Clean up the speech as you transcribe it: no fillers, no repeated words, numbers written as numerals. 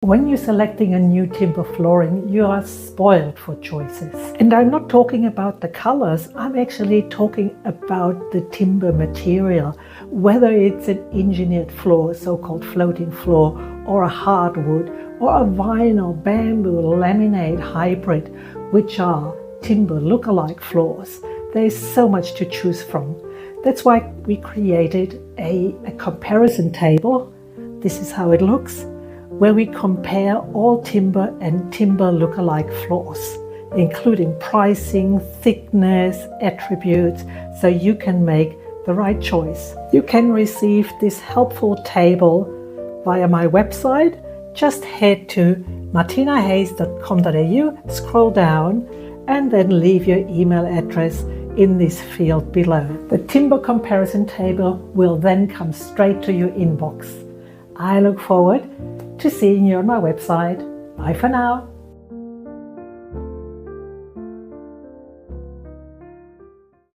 When you're selecting a new timber flooring, you are spoiled for choices. And I'm not talking about the colors, I'm actually talking about the timber material, whether it's an engineered floor, so-called floating floor, or a hardwood, or a vinyl, bamboo, laminate hybrid, which are timber look-alike floors. There's so much to choose from. That's why we created a comparison table. This is how it looks, where we compare all timber and timber look-alike floors, including pricing, thickness, attributes, so you can make the right choice. You can receive this helpful table via my website. Just head to martinahayes.com.au, scroll down, and then leave your email address in this field below. The timber comparison table will then come straight to your inbox. I look forward to seeing you on my website. Bye for now.